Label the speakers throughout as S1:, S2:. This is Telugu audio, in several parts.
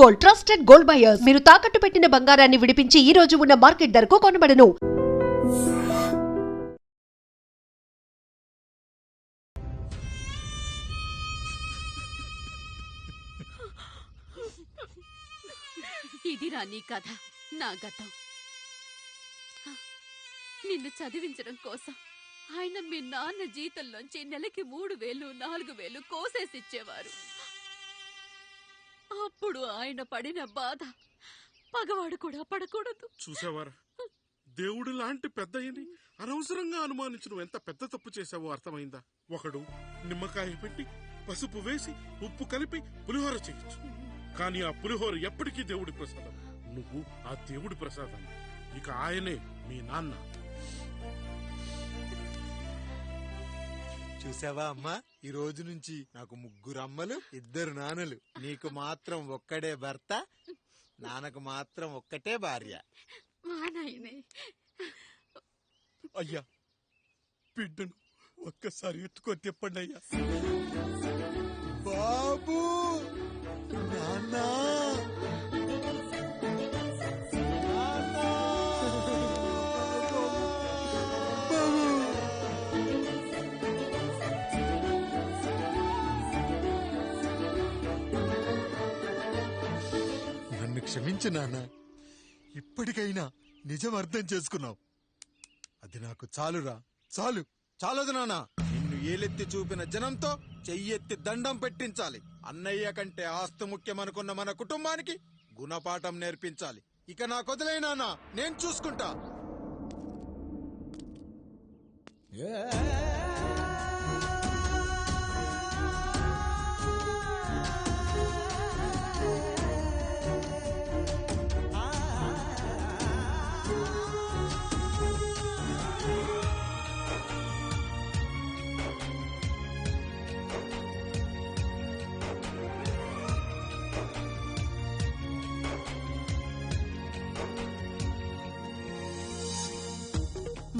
S1: Gold, trusted gold buyers. మీరు తాకట్టు పెట్టిన బంగారాన్ని విడిపించి ఈ రోజు ఉన్న మార్కెట్ ధరకు కొనబడను.
S2: ఇదిరా నీ కథ, నా గతం. నిన్ను చదివించడం కోసం ఆయన మీ నాన్న జీతంలోంచి నెలకి 3000, 4000 కోసేసిచ్చేవారు. అప్పుడు ఆయన పడిన బాధ పగవాడు కూడా పడకూడదు.
S3: చూసావారా, దేవుడు లాంటి పెద్దయ్యని అనవసరంగా అనుమానించడం ఎంత పెద్ద తప్పు చేశావో అర్థమైందా? ఒకడు నిమ్మకాయ పెట్టి పసుపు వేసి ఉప్పు కలిపి పులిహోర చేయొచ్చు, కానీ ఆ పులిహోర ఎప్పటికీ దేవుడి ప్రసాదం. నువ్వు ఆ దేవుడి ప్రసాదం. ఇక ఆయనే మీ నాన్న.
S4: చూసావా అమ్మా, ఈ రోజు నుంచి నాకు 3 అమ్మలు, 2 నాన్నలు. నీకు మాత్రం ఒక్కడే భర్త, నాన్నకు మాత్రం ఒక్కటే భార్య.
S5: అయ్యా, బిడ్డను ఒక్కసారి ఎత్తుకొని తిప్పండి అయ్యా.
S4: బాబు, నాన్నా,
S5: నన్ను క్షమించు నాన్న. ఇప్పటికైనా నిజం అర్థం చేసుకున్నావు. అది నాకు చాలురా, చాలు.
S4: చాలదు నాన్న. నిన్ను ఏలెత్తి చూపిన జనంతో చెయ్యెత్తి దండం పెట్టించాలి. అన్నయ్య కంటే ఆస్తు ముఖ్యమనుకున్న మన కుటుంబానికి గుణపాఠం నేర్పించాలి. ఇక నాకు వదిలే నాన్న, నేను చూసుకుంటా.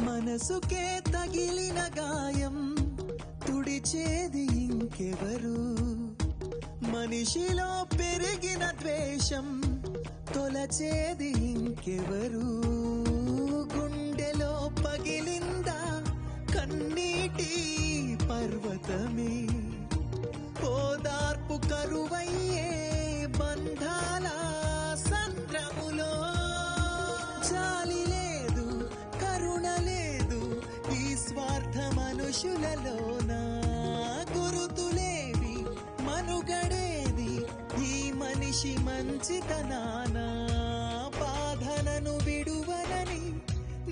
S6: మనసుకే తగిలిన గాయం తుడిచేది ఇంకెవరు? మనిషిలో పెరిగిన ద్వేషం తొలచేది ఇంకెవరు? గుండెలో పగిలిందా కన్నీటి పర్వతమే? ఓదార్పు కరువయ్యే బంధాల సంద్రములో జాలి లేదు, కరుణ లేదు ఈ స్వార్థ మనుషులలోనా. గురుతులేవి, మనుగడేది ఈ మనిషి మంచితనాన. బాధనను విడువనని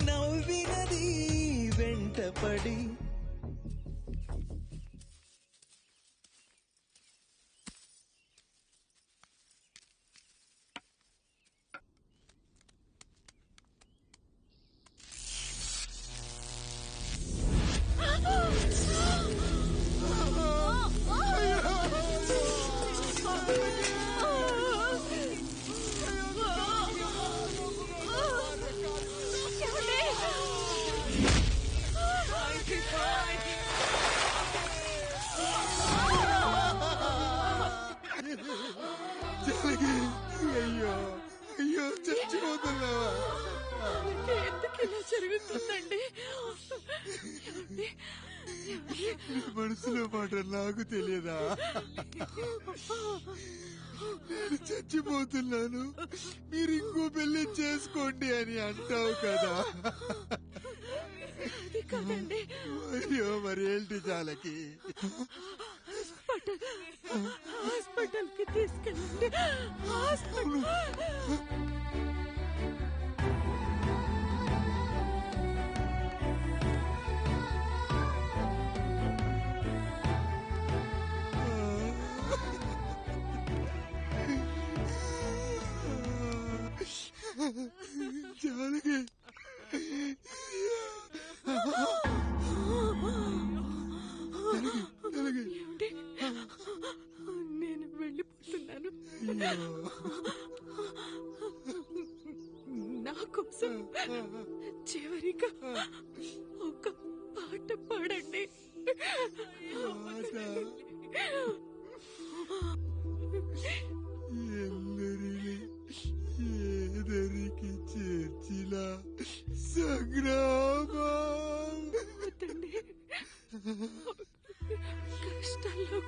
S6: నవ్వినది వెంటపడి.
S5: అయ్యో అయ్యో, చచ్చిపోతున్నావా?
S2: ఎందుకు ఇలా జరుగుతుందండి?
S5: నీ మనసులో మాట నాకు తెలియదా? నేను చచ్చిపోతున్నాను, మీరు ఇంకో పెళ్లి చేసుకోండి అని అంటావు కదా. అయ్యో, మరి ఏంటి జాలకి?
S2: హాస్పిటల్ కి తీసుకెళ్ళండి.
S5: జాలకి
S2: నేను వెళ్ళిపోతున్నాను. నా కోసం చివరిగా ఒక పాట పాడండి.
S5: ఎందరి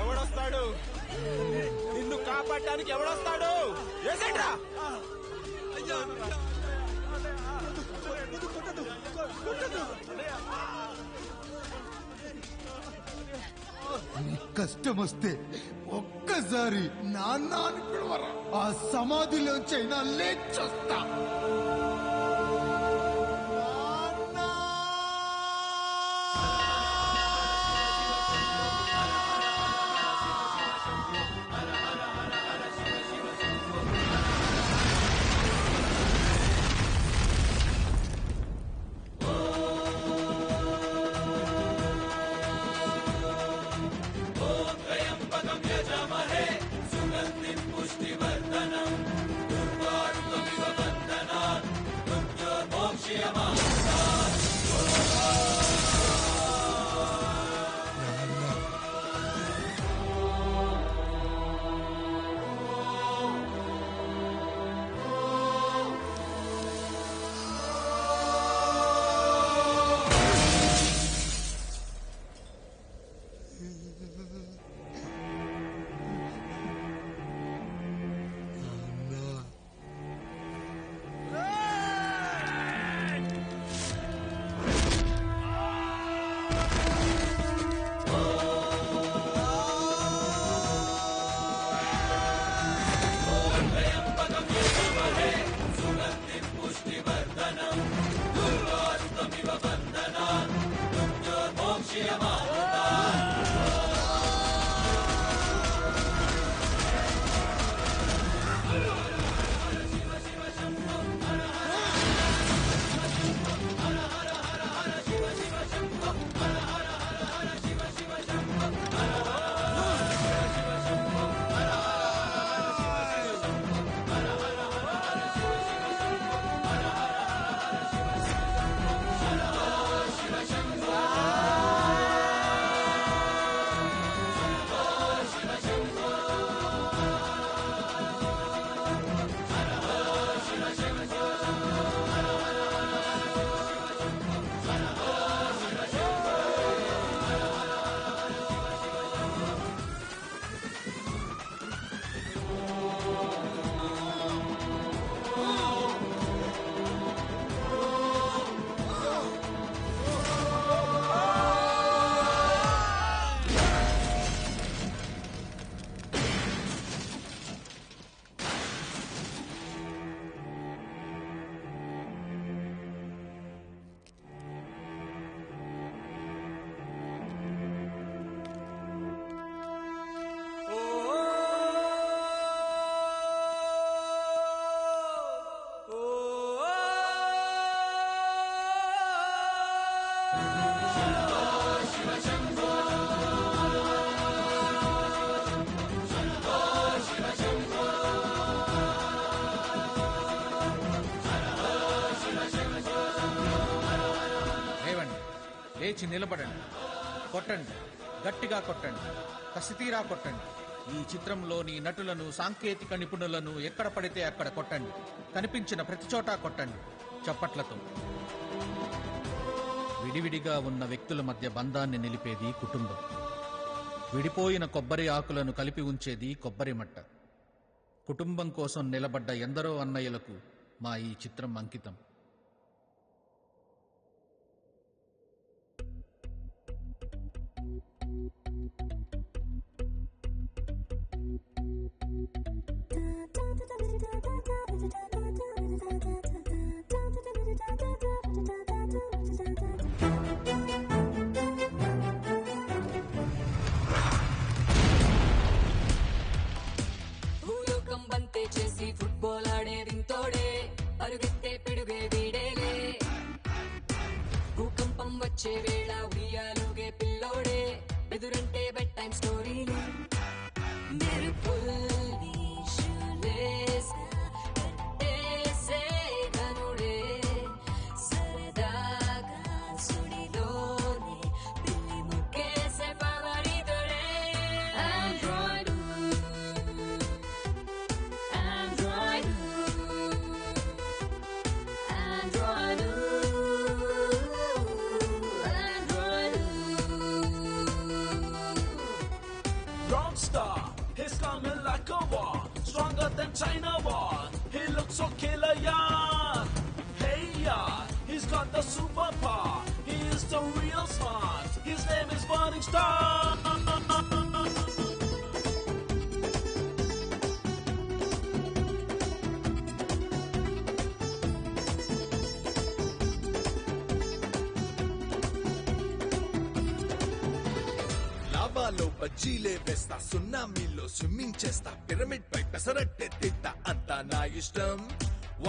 S4: ఎవడొస్తాడు? నిన్ను కాపాడటానికి ఎవడొస్తాడు? ఏసేంట్రా?
S5: కష్టం వస్తే ఒక్కసారి నాన్న అని పిలవరా, ఆ సమాధిలోంచైనా లేచొస్తా.
S7: లేచి నిలబడండి, కొట్టండి, గట్టిగా కొట్టండి, కసితీరా కొట్టండి. ఈ చిత్రంలోని నటులను, సాంకేతిక నిపుణులను ఎక్కడ పడితే అక్కడ కొట్టండి. కనిపించిన ప్రతి చోట కొట్టండి చప్పట్లతో. విడివిడిగా ఉన్న వ్యక్తుల మధ్య బంధాన్ని నిలిపేది కుటుంబం. విడిపోయిన కొబ్బరి ఆకులను కలిపి ఉంచేది కొబ్బరి మట్ట. కుటుంబం కోసం నిలబడ్డ ఎందరో అన్నయ్యలకు మా ఈ చిత్రం అంకితం.
S6: భూలోకం బంతే చేసి ఫుట్బాల్ ఆడే వింతోడే, పరుగెత్తే పిడుగే వీడేలే. భూకంపం వచ్చే వేళ ఉయ్యాలుగే పిల్లోడే, ఎదురంటే బెడ్ టైం స్టోరీలే. మెరుపుల్ని షూలేస్గా కట్టేసే ధనుడే, సరదాగా సుడిలోనే పిల్లి ముక్కేసే పవరితుడే. Android, Android, Android, Android.
S8: Rockstar, he's coming like a war, stronger than China war. He looks so killer, yeah. Hey, yeah, he's got the superpower. He is the real smart. His name is Burning Star.
S9: లావాలో బజ్జీలే వేస్తా, సున్నామీలో స్విమ్మింగ్ చేస్తా, పిరమిడ్ పై పెసరట్టే తింటా, అంతా నా ఇష్టం.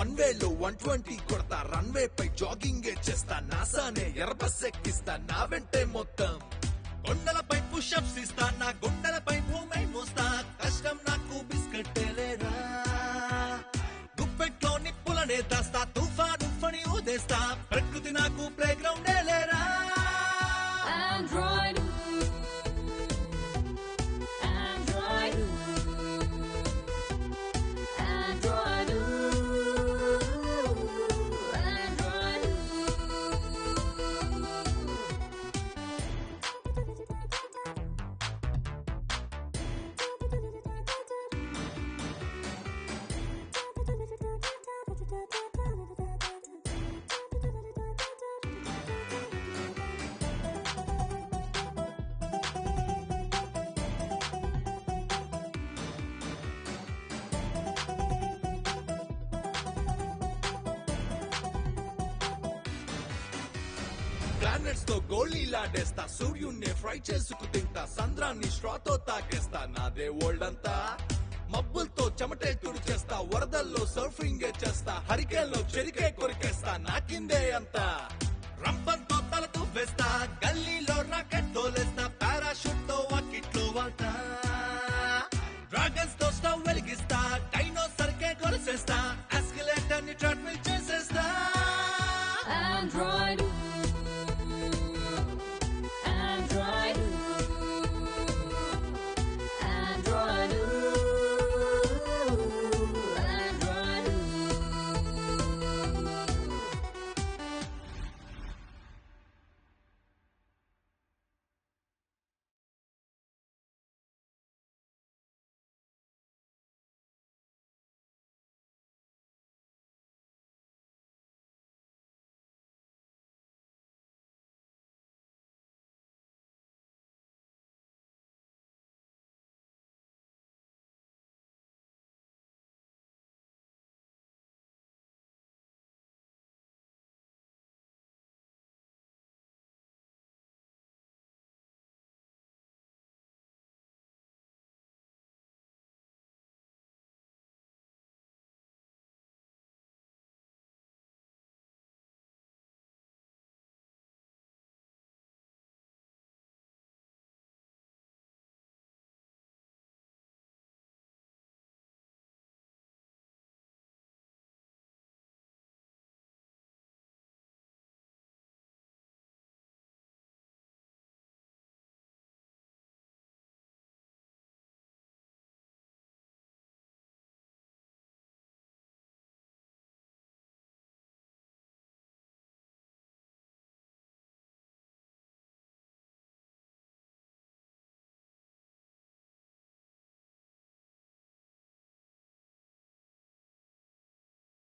S9: 1 వేలో 120 కొడతా, రన్వే పై జాగింగే చేస్తా, నాసానే ఎర్రబస్ ఎక్కిస్తా, నా వెంటే మొత్తం. కొండలపై పుషప్స్ ఇస్తా, నా గుండెలపై భూమై మోస్తా, కష్టం నాకు బిస్కెట్టేలేరా. గుప్పెట్లో నిప్పులనే దాస్తా, తుఫాను ఫణి ఊదేస్తా, ప్రకృతి నాకు ప్లే గ్రౌండే లేరా.
S6: Android, Android, Android, Android.
S9: Planets తో గోళీలాడేస్తా, సూర్యున్నే ఫ్రై చేసుకు తింటా, సంద్రాన్ని స్ట్రాతో తాకేస్తా, నాదే వరల్డ్ అంతా. మబ్బులతో చెమటే తుడిచేస్తా, వరదల్లో సర్ఫింగే చేస్తా, హరికేల్లో చెరికే కొరికేస్తా, నాకిందే అంతా. రంపంతో తల తువ్వేస్తా, గల్లీలో రాకెట్ తోలే